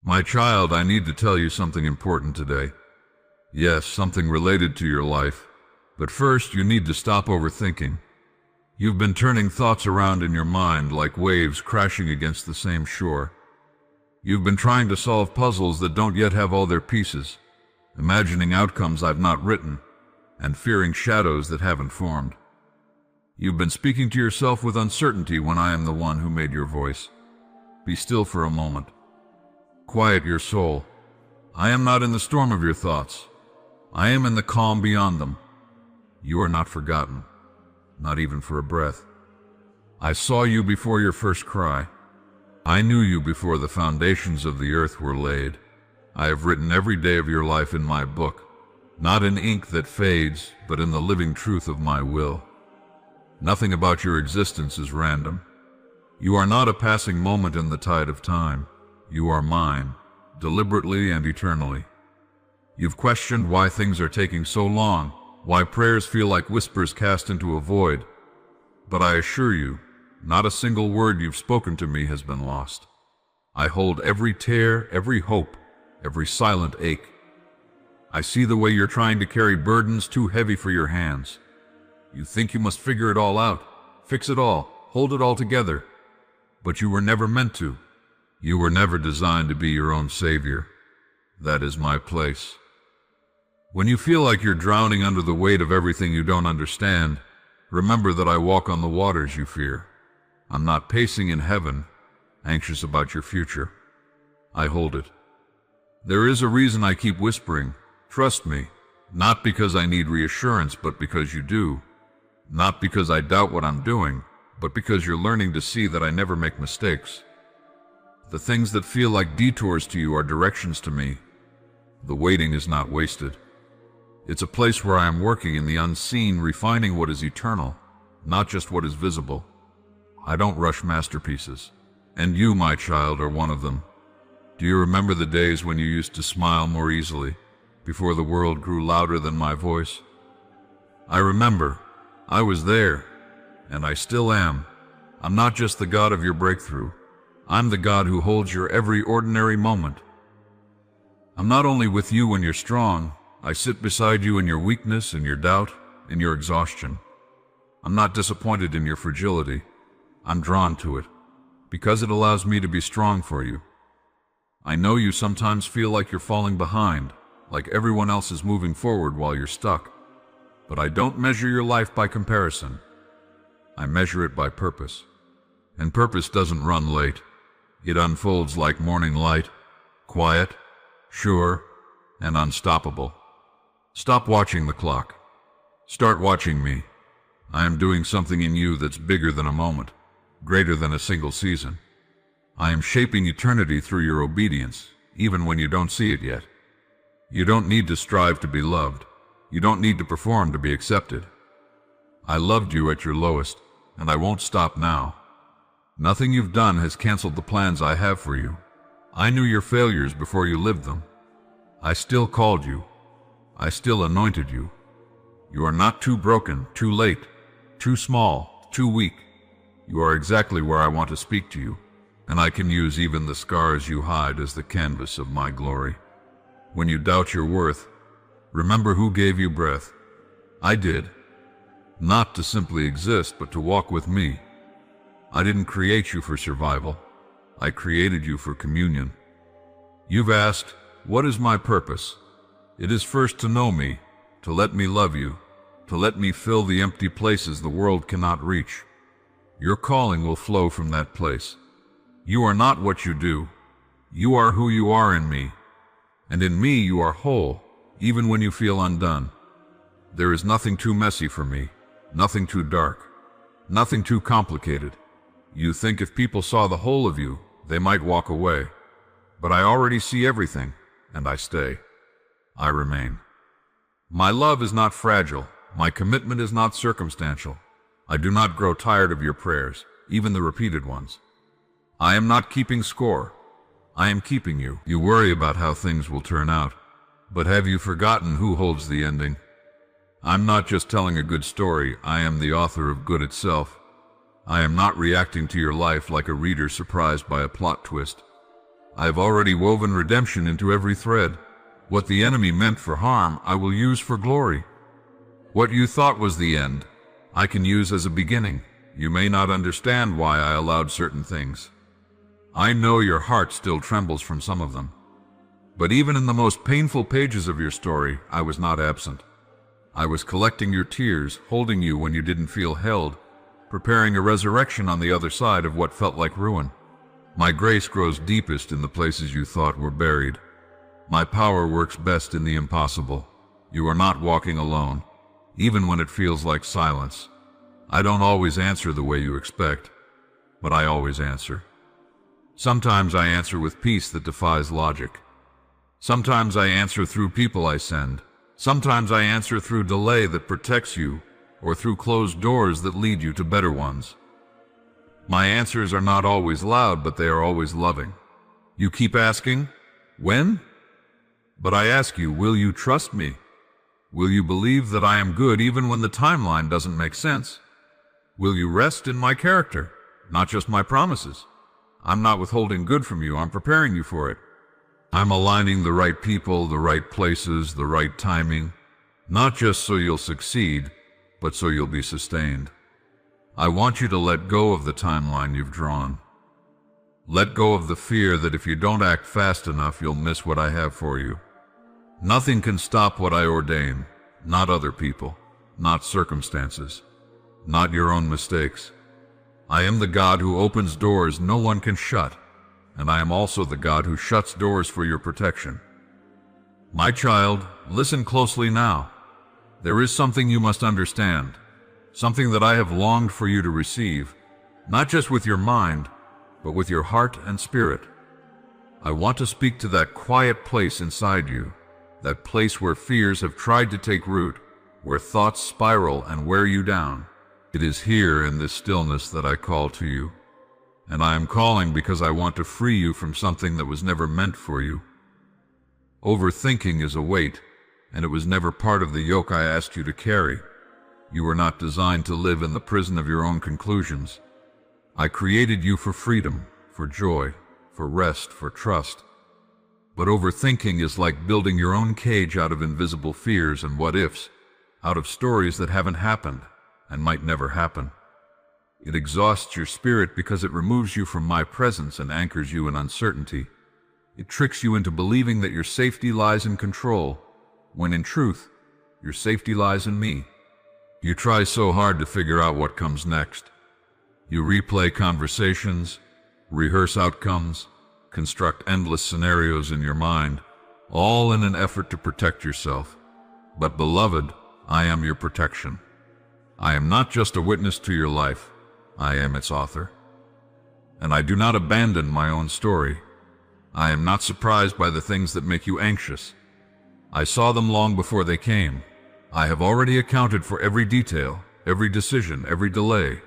My child, I need to tell you something important today. Yes, something related to your life. But first, you need to stop overthinking. You've been turning thoughts around in your mind like waves crashing against the same shore. You've been trying to solve puzzles that don't yet have all their pieces, imagining outcomes I've not written, and fearing shadows that haven't formed. You've been speaking to yourself with uncertainty when I am the one who made your voice. Be still for a moment. Quiet your soul. I am not in the storm of your thoughts. I am in the calm beyond them. You are not forgotten, not even for a breath. I saw you before your first cry. I knew you before the foundations of the earth were laid. I have written every day of your life in my book, not in ink that fades, but in the living truth of my will. Nothing about your existence is random. You are not a passing moment in the tide of time. You are mine, deliberately and eternally. You've questioned why things are taking so long, why prayers feel like whispers cast into a void. But I assure you, not a single word you've spoken to me has been lost. I hold every tear, every hope, every silent ache. I see the way you're trying to carry burdens too heavy for your hands. You think you must figure it all out, fix it all, hold it all together. But you were never meant to. You were never designed to be your own savior. That is my place. When you feel like you're drowning under the weight of everything you don't understand, remember that I walk on the waters you fear. I'm not pacing in heaven, anxious about your future. I hold it. There is a reason I keep whispering, trust me, not because I need reassurance, but because you do. Not because I doubt what I'm doing, but because you're learning to see that I never make mistakes. The things that feel like detours to you are directions to me. The waiting is not wasted. It's a place where I am working in the unseen, refining what is eternal, not just what is visible. I don't rush masterpieces. And you, my child, are one of them. Do you remember the days when you used to smile more easily, before the world grew louder than my voice? I remember. I was there, and I still am. I'm not just the God of your breakthrough. I'm the God who holds your every ordinary moment. I'm not only with you when you're strong, I sit beside you in your weakness, in your doubt, in your exhaustion. I'm not disappointed in your fragility. I'm drawn to it, because it allows me to be strong for you. I know you sometimes feel like you're falling behind, like everyone else is moving forward while you're stuck. But I don't measure your life by comparison. I measure it by purpose. And purpose doesn't run late. It unfolds like morning light, quiet, sure, and unstoppable. Stop watching the clock. Start watching me. I am doing something in you that's bigger than a moment, greater than a single season. I am shaping eternity through your obedience, even when you don't see it yet. You don't need to strive to be loved. You don't need to perform to be accepted. I loved you at your lowest, and I won't stop now. Nothing you've done has canceled the plans I have for you. I knew your failures before you lived them. I still called you. I still anointed you. You are not too broken, too late, too small, too weak. You are exactly where I want to speak to you, and I can use even the scars you hide as the canvas of my glory. When you doubt your worth, remember who gave you breath. I did. Not to simply exist, but to walk with me. I didn't create you for survival. I created you for communion. You've asked, what is my purpose? It is first to know me, to let me love you, to let me fill the empty places the world cannot reach. Your calling will flow from that place. You are not what you do. You are who you are in me. And in me you are whole, even when you feel undone. There is nothing too messy for me, nothing too dark, nothing too complicated. You think if people saw the whole of you, they might walk away. But I already see everything, and I stay. I remain. My love is not fragile. My commitment is not circumstantial. I do not grow tired of your prayers, even the repeated ones. I am not keeping score. I am keeping you. You worry about how things will turn out. But have you forgotten who holds the ending? I'm not just telling a good story. I am the author of good itself. I am not reacting to your life like a reader surprised by a plot twist. I have already woven redemption into every thread. What the enemy meant for harm, I will use for glory. What you thought was the end, I can use as a beginning. You may not understand why I allowed certain things. I know your heart still trembles from some of them. But even in the most painful pages of your story, I was not absent. I was collecting your tears, holding you when you didn't feel held, preparing a resurrection on the other side of what felt like ruin. My grace grows deepest in the places you thought were buried. My power works best in the impossible. You are not walking alone, even when it feels like silence. I don't always answer the way you expect, but I always answer. Sometimes I answer with peace that defies logic. Sometimes I answer through people I send. Sometimes I answer through delay that protects you, or through closed doors that lead you to better ones. My answers are not always loud, but they are always loving. You keep asking, when? But I ask you, will you trust me? Will you believe that I am good even when the timeline doesn't make sense? Will you rest in my character, not just my promises? I'm not withholding good from you, I'm preparing you for it. I'm aligning the right people, the right places, the right timing, not just so you'll succeed, but so you'll be sustained. I want you to let go of the timeline you've drawn. Let go of the fear that if you don't act fast enough, you'll miss what I have for you. Nothing can stop what I ordain, not other people, not circumstances, not your own mistakes. I am the God who opens doors no one can shut, and I am also the God who shuts doors for your protection. My child, listen closely now. There is something you must understand, something that I have longed for you to receive, not just with your mind, but with your heart and spirit. I want to speak to that quiet place inside you, that place where fears have tried to take root, where thoughts spiral and wear you down. It is here in this stillness that I call to you, and I am calling because I want to free you from something that was never meant for you. Overthinking is a weight, and it was never part of the yoke I asked you to carry. You were not designed to live in the prison of your own conclusions. I created you for freedom, for joy, for rest, for trust. But overthinking is like building your own cage out of invisible fears and what-ifs, out of stories that haven't happened and might never happen. It exhausts your spirit because it removes you from my presence and anchors you in uncertainty. It tricks you into believing that your safety lies in control, when in truth, your safety lies in me. You try so hard to figure out what comes next. You replay conversations, rehearse outcomes, construct endless scenarios in your mind, all in an effort to protect yourself. But beloved, I am your protection. I am not just a witness to your life, I am its author. And I do not abandon my own story. I am not surprised by the things that make you anxious. I saw them long before they came. I have already accounted for every detail, every decision, every delay.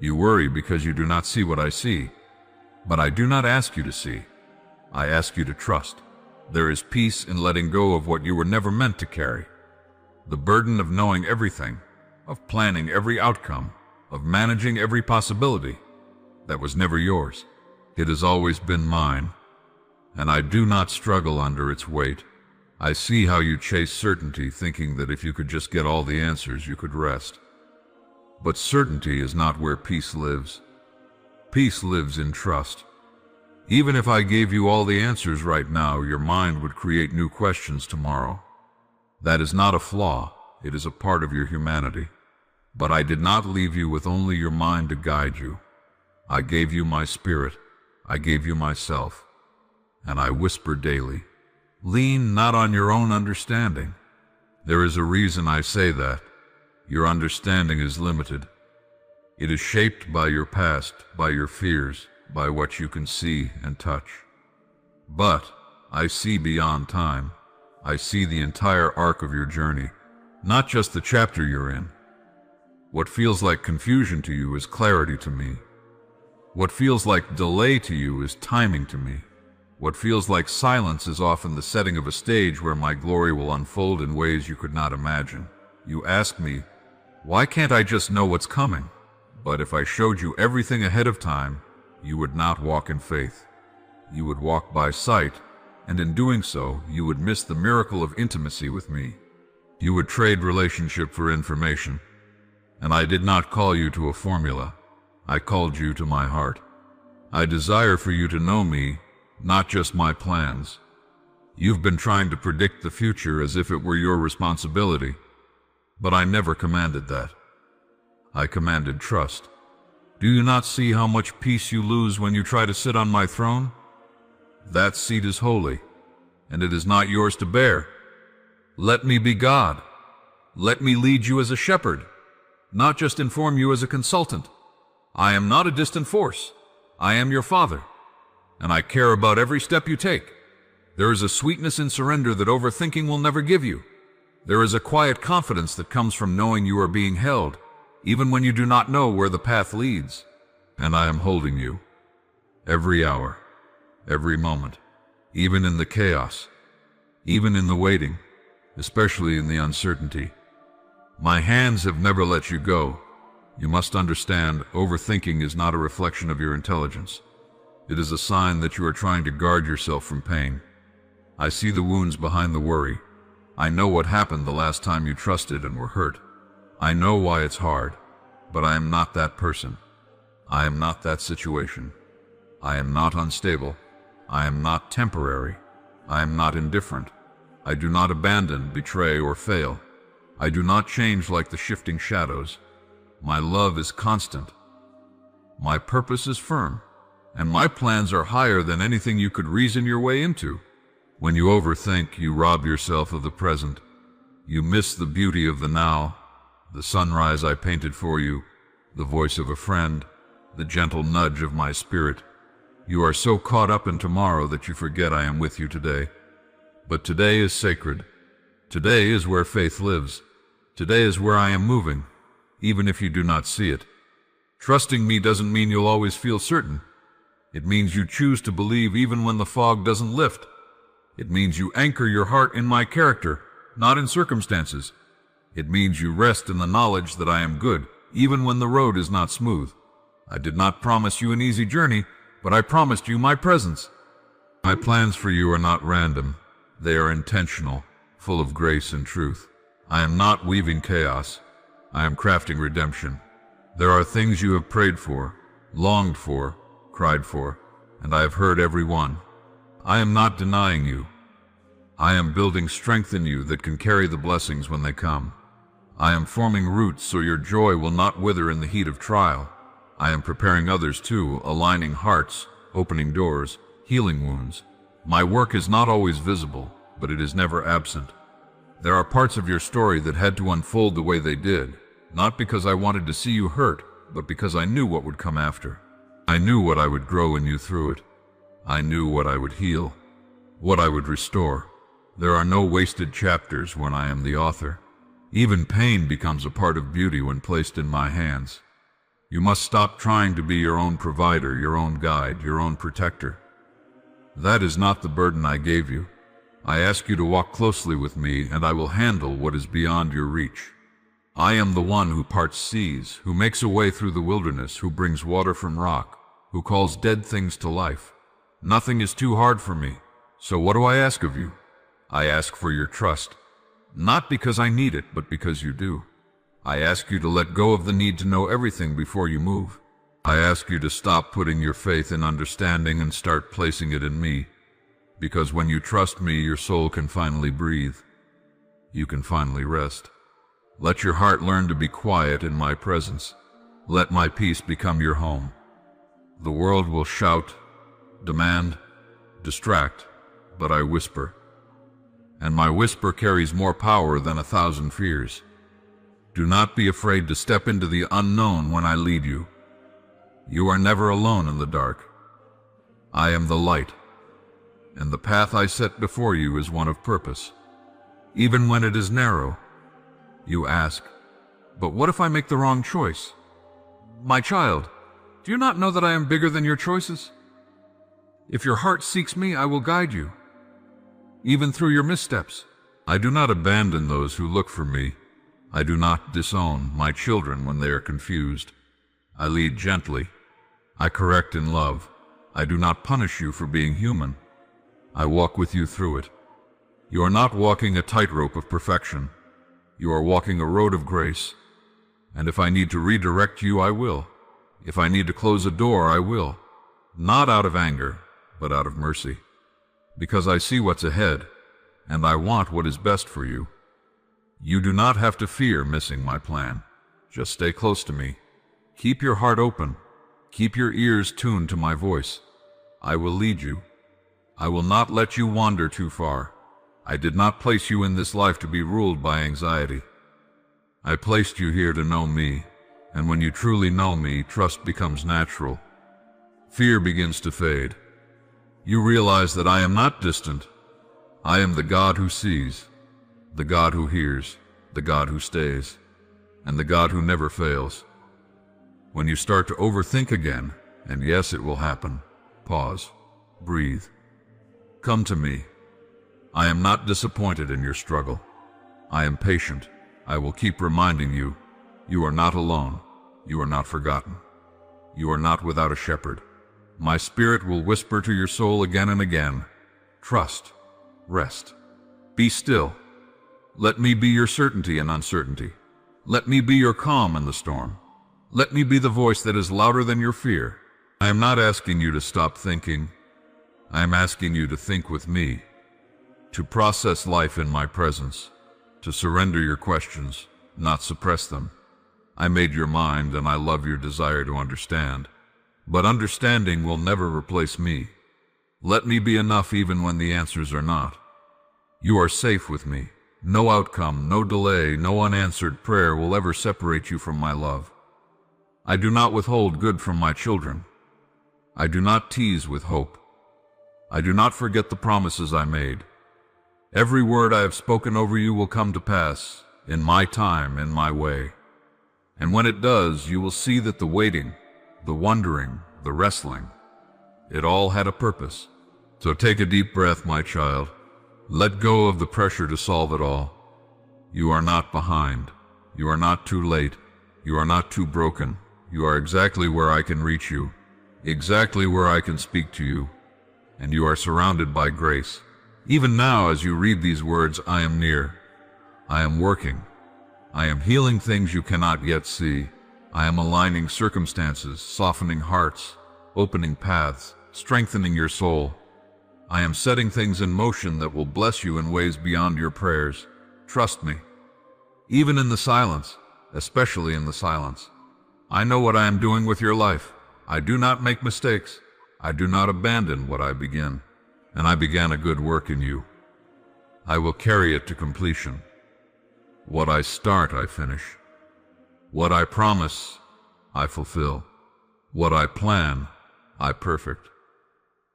You worry because you do not see what I see. But I do not ask you to see. I ask you to trust. There is peace in letting go of what you were never meant to carry. The burden of knowing everything, of planning every outcome, of managing every possibility, that was never yours. It has always been mine, and I do not struggle under its weight. I see how you chase certainty, thinking that if you could just get all the answers, you could rest. But certainty is not where peace lives. Peace lives in trust. Even if I gave you all the answers right now, your mind would create new questions tomorrow. That is not a flaw, it is a part of your humanity. But I did not leave you with only your mind to guide you. I gave you my spirit, I gave you myself, and I whisper daily, lean not on your own understanding. There is a reason I say that. Your understanding is limited. It is shaped by your past, by your fears, by what you can see and touch. But I see beyond time. I see the entire arc of your journey, not just the chapter you're in. What feels like confusion to you is clarity to me. What feels like delay to you is timing to me. What feels like silence is often the setting of a stage where my glory will unfold in ways you could not imagine. You ask me, why can't I just know what's coming? But if I showed you everything ahead of time, you would not walk in faith. You would walk by sight, and in doing so, you would miss the miracle of intimacy with me. You would trade relationship for information. And I did not call you to a formula. I called you to my heart. I desire for you to know me, not just my plans. You've been trying to predict the future as if it were your responsibility. But I never commanded that. I commanded trust. Do you not see how much peace you lose when you try to sit on my throne? That seat is holy, and it is not yours to bear. Let me be God. Let me lead you as a shepherd, not just inform you as a consultant. I am not a distant force. I am your Father, and I care about every step you take. There is a sweetness in surrender that overthinking will never give you. There is a quiet confidence that comes from knowing you are being held, even when you do not know where the path leads. And I am holding you. Every hour, every moment, even in the chaos, even in the waiting, especially in the uncertainty. My hands have never let you go. You must understand, overthinking is not a reflection of your intelligence. It is a sign that you are trying to guard yourself from pain. I see the wounds behind the worry. I know what happened the last time you trusted and were hurt. I know why it's hard, but I am not that person. I am not that situation. I am not unstable. I am not temporary. I am not indifferent. I do not abandon, betray, or fail. I do not change like the shifting shadows. My love is constant. My purpose is firm, and my plans are higher than anything you could reason your way into. When you overthink, you rob yourself of the present. You miss the beauty of the now, the sunrise I painted for you, the voice of a friend, the gentle nudge of my spirit. You are so caught up in tomorrow that you forget I am with you today. But today is sacred. Today is where faith lives. Today is where I am moving, even if you do not see it. Trusting me doesn't mean you'll always feel certain. It means you choose to believe even when the fog doesn't lift. It means you anchor your heart in my character, not in circumstances. It means you rest in the knowledge that I am good, even when the road is not smooth. I did not promise you an easy journey, but I promised you my presence. My plans for you are not random. They are intentional, full of grace and truth. I am not weaving chaos. I am crafting redemption. There are things you have prayed for, longed for, cried for, and I have heard every one. I am not denying you. I am building strength in you that can carry the blessings when they come. I am forming roots so your joy will not wither in the heat of trial. I am preparing others too, aligning hearts, opening doors, healing wounds. My work is not always visible, but it is never absent. There are parts of your story that had to unfold the way they did, not because I wanted to see you hurt, but because I knew what would come after. I knew what I would grow in you through it. I knew what I would heal, what I would restore. There are no wasted chapters when I am the author. Even pain becomes a part of beauty when placed in my hands. You must stop trying to be your own provider, your own guide, your own protector. That is not the burden I gave you. I ask you to walk closely with me, and I will handle what is beyond your reach. I am the one who parts seas, who makes a way through the wilderness, who brings water from rock, who calls dead things to life. Nothing is too hard for me. So what do I ask of you? I ask for your trust. Not because I need it, but because you do. I ask you to let go of the need to know everything before you move. I ask you to stop putting your faith in understanding and start placing it in me. Because when you trust me, your soul can finally breathe. You can finally rest. Let your heart learn to be quiet in my presence. Let my peace become your home. The world will shout, demand, distract, but I whisper. And my whisper carries more power than 1,000 fears. Do not be afraid to step into the unknown when I lead you. You are never alone in the dark. I am the light, and the path I set before you is one of purpose. Even when it is narrow, you ask, but what if I make the wrong choice? My child, do you not know that I am bigger than your choices? If your heart seeks me, I will guide you, even through your missteps. I do not abandon those who look for me. I do not disown my children when they are confused. I lead gently. I correct in love. I do not punish you for being human. I walk with you through it. You are not walking a tightrope of perfection. You are walking a road of grace. And if I need to redirect you, I will. If I need to close a door, I will. Not out of anger, but out of mercy. Because I see what's ahead, and I want what is best for you. You do not have to fear missing my plan. Just stay close to me. Keep your heart open. Keep your ears tuned to my voice. I will lead you. I will not let you wander too far. I did not place you in this life to be ruled by anxiety. I placed you here to know me, and when you truly know me, trust becomes natural. Fear begins to fade. You realize that I am not distant. I am the God who sees, the God who hears, the God who stays, and the God who never fails. When you start to overthink again, and yes, it will happen, pause, breathe. Come to me. I am not disappointed in your struggle. I am patient. I will keep reminding you, you are not alone. You are not forgotten. You are not without a shepherd. My spirit will whisper to your soul again and again, trust, rest, be still. Let me be your certainty in uncertainty. Let me be your calm in the storm. Let me be the voice that is louder than your fear. I am not asking you to stop thinking. I am asking you to think with me, to process life in my presence, to surrender your questions, not suppress them. I made your mind, and I love your desire to understand. But understanding will never replace me. Let me be enough even when the answers are not. You are safe with me. No outcome, no delay, no unanswered prayer will ever separate you from my love. I do not withhold good from my children. I do not tease with hope. I do not forget the promises I made. Every word I have spoken over you will come to pass, in my time, in my way. And when it does, you will see that the waiting, the wondering, the wrestling, it all had a purpose. So take a deep breath, my child. Let go of the pressure to solve it all. You are not behind. You are not too late. You are not too broken. You are exactly where I can reach you, exactly where I can speak to you. And you are surrounded by grace. Even now, as you read these words, I am near. I am working. I am healing things you cannot yet see. I am aligning circumstances, softening hearts, opening paths, strengthening your soul. I am setting things in motion that will bless you in ways beyond your prayers. Trust me. Even in the silence, especially in the silence. I know what I am doing with your life. I do not make mistakes. I do not abandon what I begin. And I began a good work in you. I will carry it to completion. What I start, I finish. What I promise, I fulfill. What I plan, I perfect.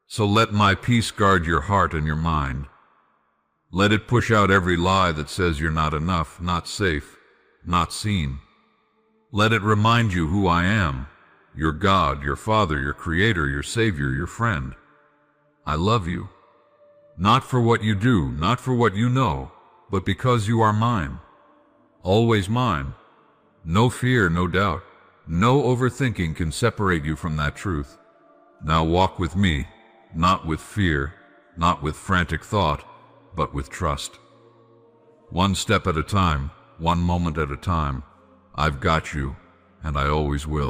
So let my peace guard your heart and your mind. Let it push out every lie that says you're not enough, not safe, not seen. Let it remind you who I am, your God, your Father, your Creator, your Savior, your friend. I love you. Not for what you do, not for what you know, but because you are mine. Always mine. No fear, no doubt, no overthinking can separate you from that truth. Now walk with me, not with fear, not with frantic thought, but with trust. One step at a time, one moment at a time. I've got you, and I always will.